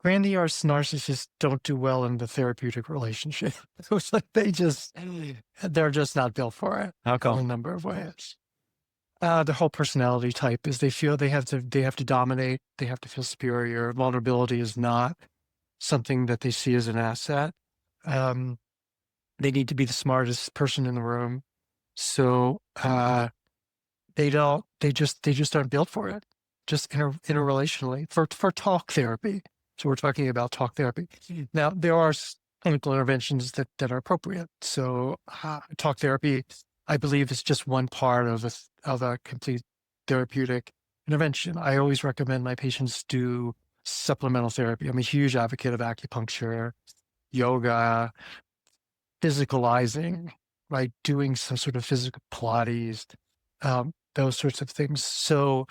Grandiose narcissists don't do well in the therapeutic relationship. It's like they're just not built for it How in come? a number of ways. The whole personality type is they feel they have to dominate, they have to feel superior. Vulnerability is not something that they see as an asset. Um, they need to be the smartest person in the room. So they just aren't built for it. Just interrelationally for talk therapy. So we're talking about talk therapy. Now there are clinical interventions that are appropriate. So talk therapy, I believe, is just one part of a complete therapeutic intervention. I always recommend my patients do supplemental therapy. I'm a huge advocate of acupuncture, yoga, physicalizing, right? Doing some sort of physical Pilates, those sorts of things. So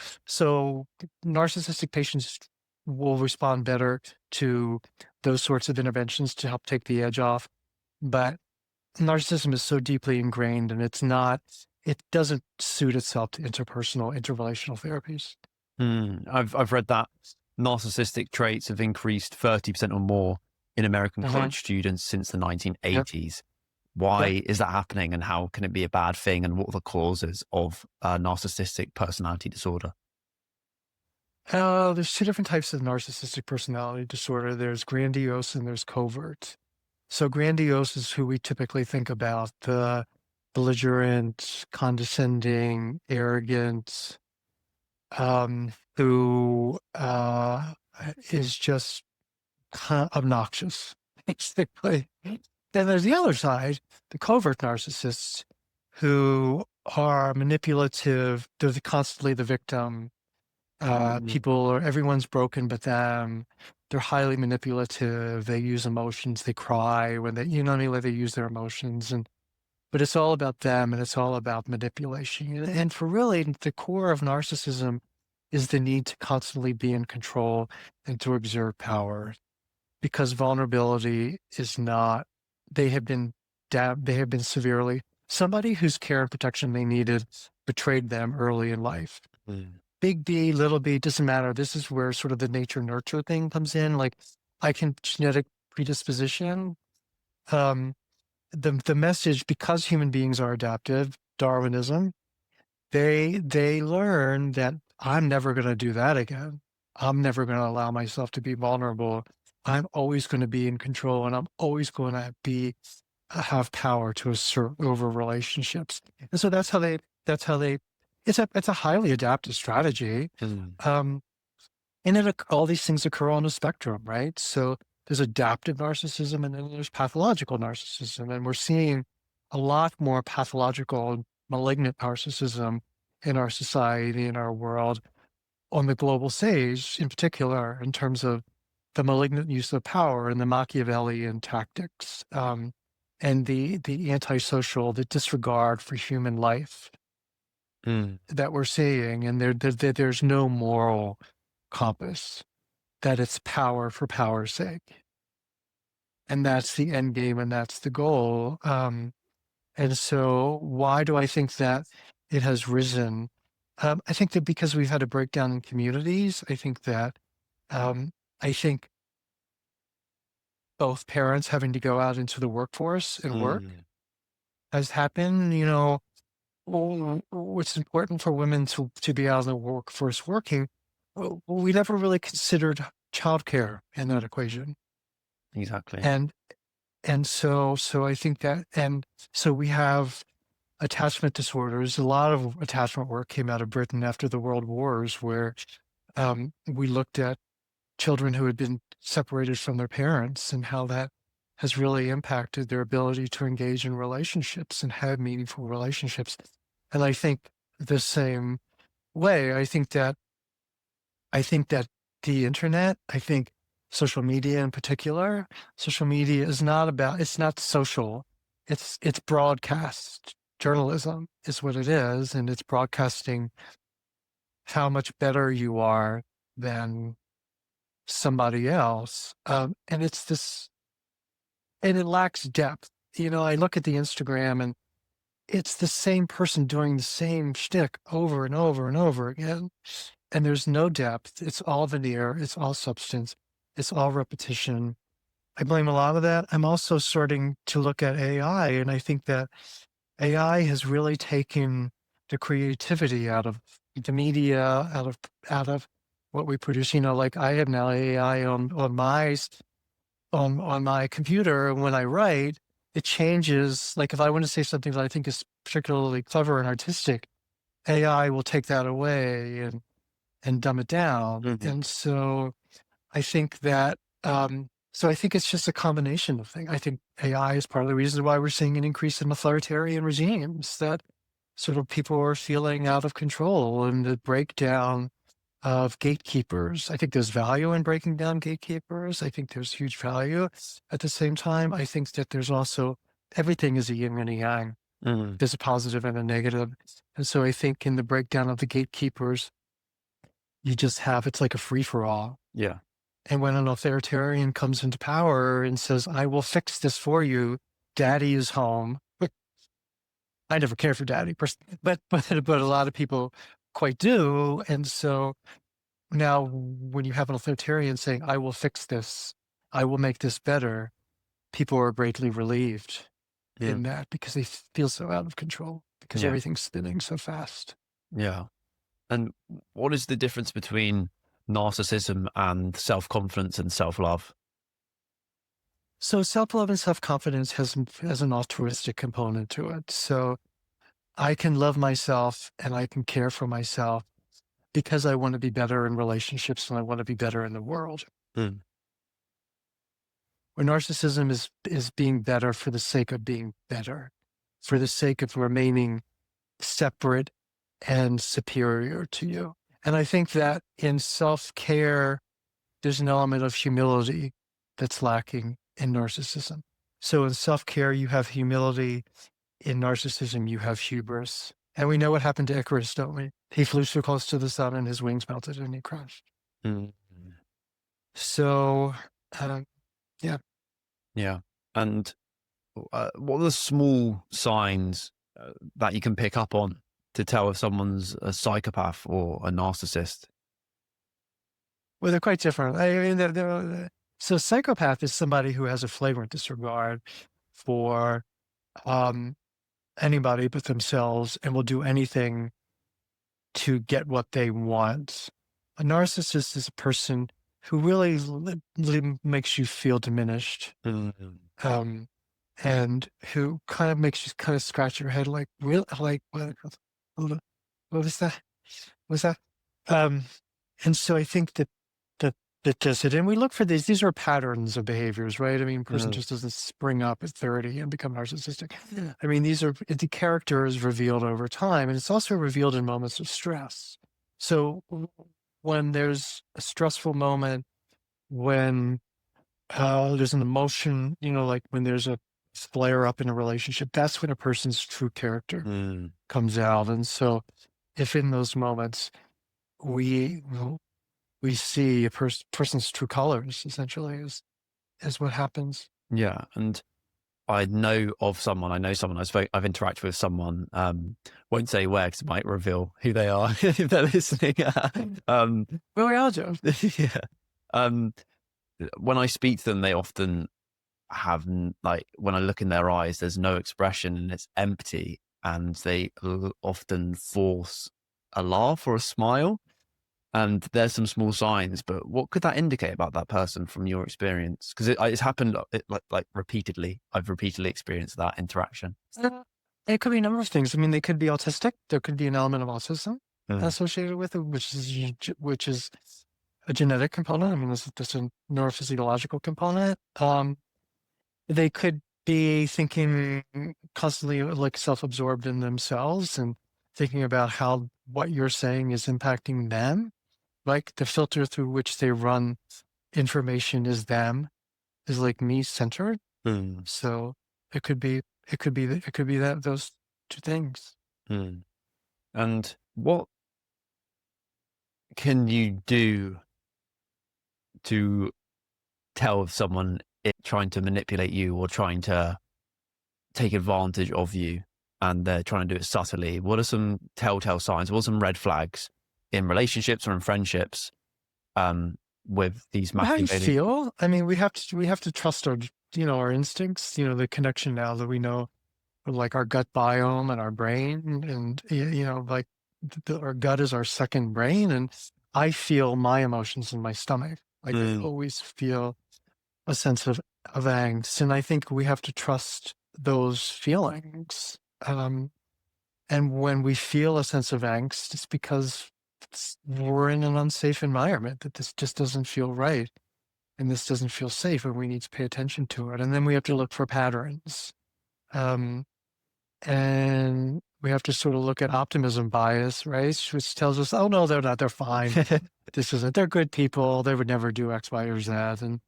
narcissistic patients will respond better to those sorts of interventions to help take the edge off. But narcissism is so deeply ingrained, and it doesn't suit itself to interrelational therapies. I've read that narcissistic traits have increased 30% or more in American Uh-huh. college students since the Yep. 1980s. Yep. Why is that happening, and how can it be a bad thing? And what are the causes of narcissistic personality disorder? There's two different types of narcissistic personality disorder. There's grandiose and there's covert. So grandiose is who we typically think about, the belligerent, condescending, arrogant, who is just obnoxious, basically. Then there's the other side, the covert narcissists, who are manipulative. They're constantly the victim. Everyone's broken but them. They're highly manipulative. They use emotions. They cry when you know what I mean? Like they use their emotions, but it's all about them, and it's all about manipulation. And for really, the core of narcissism is the need to constantly be in control and to exert power, because vulnerability is not, they have been they have been severely, somebody whose care and protection they needed betrayed them early in life. Mm. Big B, little b, doesn't matter. This is where sort of the nature nurture thing comes in. Like I can genetic predisposition. Um, the message, because human beings are adaptive, Darwinism, they learn that I'm never going to do that again. I'm never going to allow myself to be vulnerable. I'm always going to be in control, and I'm always going to be have power to assert over relationships. And so that's how they it's a highly adaptive strategy. Mm. Um, and all these things occur on a spectrum, right? So there's adaptive narcissism, and then there's pathological narcissism. And we're seeing a lot more pathological, malignant narcissism in our society, in our world, on the global stage, in particular, in terms of the malignant use of power and the Machiavellian tactics, and the antisocial, the disregard for human life Mm. that we're seeing. And there's no moral compass, that it's power for power's sake. And that's the end game, and that's the goal. And so why do I think that it has risen? I think that because we've had a breakdown in communities. Um, I think both parents having to go out into the workforce and work Mm. has happened. What's important for women to be out in the workforce working. Well, we never really considered childcare in that equation. Exactly. And so I think that, and so we have attachment disorders. A lot of attachment work came out of Britain after the World Wars, where we looked at children who had been separated from their parents and how that has really impacted their ability to engage in relationships and have meaningful relationships. And I think the same way, I think that the internet, I think social media in particular, social media is not about, it's not social. It's broadcast journalism is what it is. And it's broadcasting how much better you are than somebody else. And it's this, and it lacks depth. I look at the Instagram, and it's the same person doing the same shtick over and over and over again. And there's no depth. It's all veneer. It's all substance. It's all repetition. I blame a lot of that. I'm also starting to look at AI, and I think that AI has really taken the creativity out of the media, out of what we produce. Like I have now AI on my computer, and when I write, it changes. Like if I want to say something that I think is particularly clever and artistic, AI will take that away and dumb it down. Mhm. And so I think that so I think it's just a combination of things. I think AI is part of the reason why we're seeing an increase in authoritarian regimes, that sort of people are feeling out of control, and the breakdown of gatekeepers. I think there's value in breaking down gatekeepers. I think there's huge value. At the same time, I think that there's also everything is a yin and a yang. Mhm. There's a positive and a negative. And so I think in the breakdown of the gatekeepers, you just have it's like a free for all. Yeah. And when an authoritarian comes into power and says, I will fix this for you, daddy is home. I never cared for daddy, but a lot of people quite do. And so now when you have an authoritarian saying, I will fix this, I will make this better, people are greatly relieved Yeah. in that because they feel so out of control because Yeah. everything's spinning so fast. Yeah. And what is the difference between narcissism and self-confidence and self-love? So self-love and self-confidence has an altruistic component to it. So I can love myself and I can care for myself because I want to be better in relationships and I want to be better in the world. Mm. Where narcissism is being better for the sake of being better, for the sake of remaining separate and superior to you. And I think that in self-care, there's an element of humility that's lacking in narcissism. So in self-care, you have humility. In narcissism, you have hubris. And we know what happened to Icarus, don't we? He flew so close to the sun and his wings melted and he crashed. Mm. So, yeah. Yeah. And what are the small signs that you can pick up on to tell if someone's a psychopath or a narcissist? Well, they're quite different. I mean, so psychopath is somebody who has a flagrant disregard for um, anybody but themselves and will do anything to get what they want. A narcissist is a person who really makes you feel diminished, Mm. um, and who kind of makes you kind of scratch your head, like, really, like what was that? Was that? Um, and so I think that that does it. And we look for these. These are patterns of behaviors, right? I mean, a person Mm. just doesn't spring up at 30 and become narcissistic. Yeah. I mean, the character is revealed over time, and it's also revealed in moments of stress. So when there's a stressful moment, when there's an emotion, like when there's a flare up in a relationship, that's when a person's true character Mm. comes out. And so if in those moments we we see a person's true colors, essentially, is what happens. Yeah. And I know someone I've interacted with someone, won't say where because it might reveal who they are if they're listening. um, Well, we all do. yeah. Um, when I speak to them, they often have, like, when I look in their eyes, there's no expression and it's empty. And they often force a laugh or a smile. And there's some small signs, but what could that indicate about that person from your experience? Because it's happened like repeatedly. I've repeatedly experienced that interaction. It could be a number of things. I mean, they could be autistic. There could be an element of autism Mm. associated with it, which is a genetic component. I mean, there's a neurophysiological component. They could be thinking constantly like self-absorbed in themselves and thinking about how what you're saying is impacting them. Like the filter through which they run information is them, is like me centered. Mm. So it could be that those two things. Mm. And what can you do to tell if someone is trying to manipulate you or trying to take advantage of you and they're trying to do it subtly? What are some telltale signs? What are some red flags in relationships or in friendships with these I Machiavelli? feel, I mean, we have to trust our, our instincts, the connection now that we know, like our gut biome and our brain, and like our gut is our second brain, and I feel my emotions in my stomach. Like I Mm, always feel a sense of angst, and I think we have to trust those feelings. And when we feel a sense of angst, it's because we're in an unsafe environment, that this just doesn't feel right, and this doesn't feel safe, and we need to pay attention to it. And then we have to look for patterns. Um, and we have to sort of look at optimism bias, right? Which tells us, oh, no, they're not, they're fine. This isn't, they're good people. They would never do X, Y, or Z. And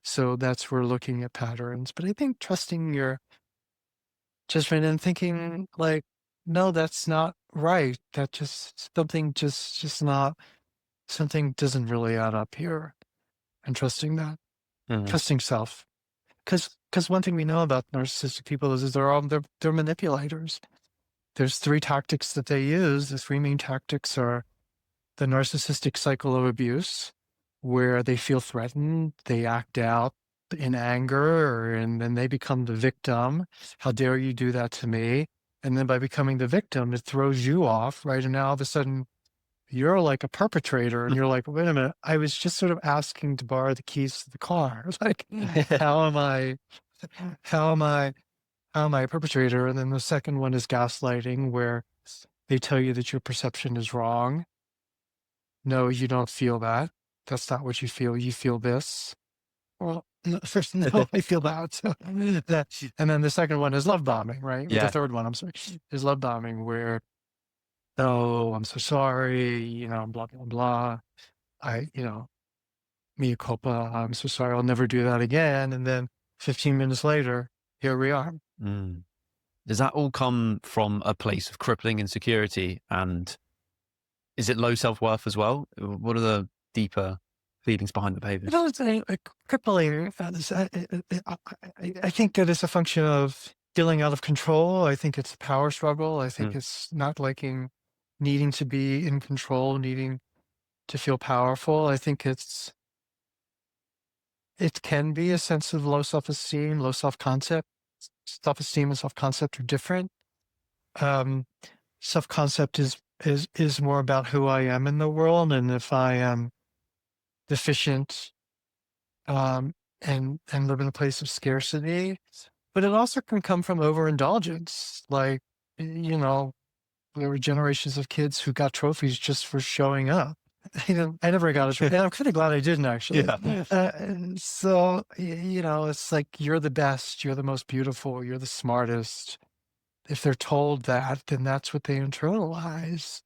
so that's where looking at patterns. But I think trusting your judgment and thinking like, no, that's not right. That just just not, something doesn't really add up here. And trusting that, mm, trusting self. Because one thing we know about narcissistic people is they're manipulators. There's three tactics that they use. The three main tactics are the narcissistic cycle of abuse, where they feel threatened, they act out in anger, and then they become the victim. How dare you do that to me? And then by becoming the victim, it throws you off, right? And now all of a sudden, you're like a perpetrator, and you're like, wait a minute, I was just sort of asking to borrow the keys to the car. Like, how am I, how am I, how am I a perpetrator? And then the second one is gaslighting, where they tell you that your perception is wrong. No, you don't feel that. That's not what you feel. You feel this. Well, no, first, no, I feel that. So that. And then the second one is love bombing, right? Or the yeah. third one, I'm sorry, is love bombing, where, oh, I'm so sorry, blah, blah, blah. I, mea culpa, I'm so sorry, I'll never do that again. And then 15 minutes later, here we are. Mm. Does that all come from a place of crippling insecurity? And is it low self-worth as well? What are the deeper feelings behind the behavior? It's crippling. I think that it's a function of feeling out of control. I think it's a power struggle. I think Mm, it's not liking, needing to be in control, needing to feel powerful. I think it can be a sense of low self-esteem, low self-concept. Self-esteem and self-concept are different. Um, Self-concept is more about who I am in the world, and if I am deficient, and live in a place of scarcity. But it also can come from overindulgence. Like, there were generations of kids who got trophies just for showing up. I never got a trophy. And I'm kind of glad I didn't, actually. yeah. And so, it's like, you're the best, you're the most beautiful, you're the smartest. If they're told that, then that's what they internalize.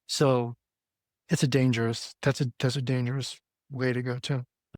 So that's a dangerous way to go too.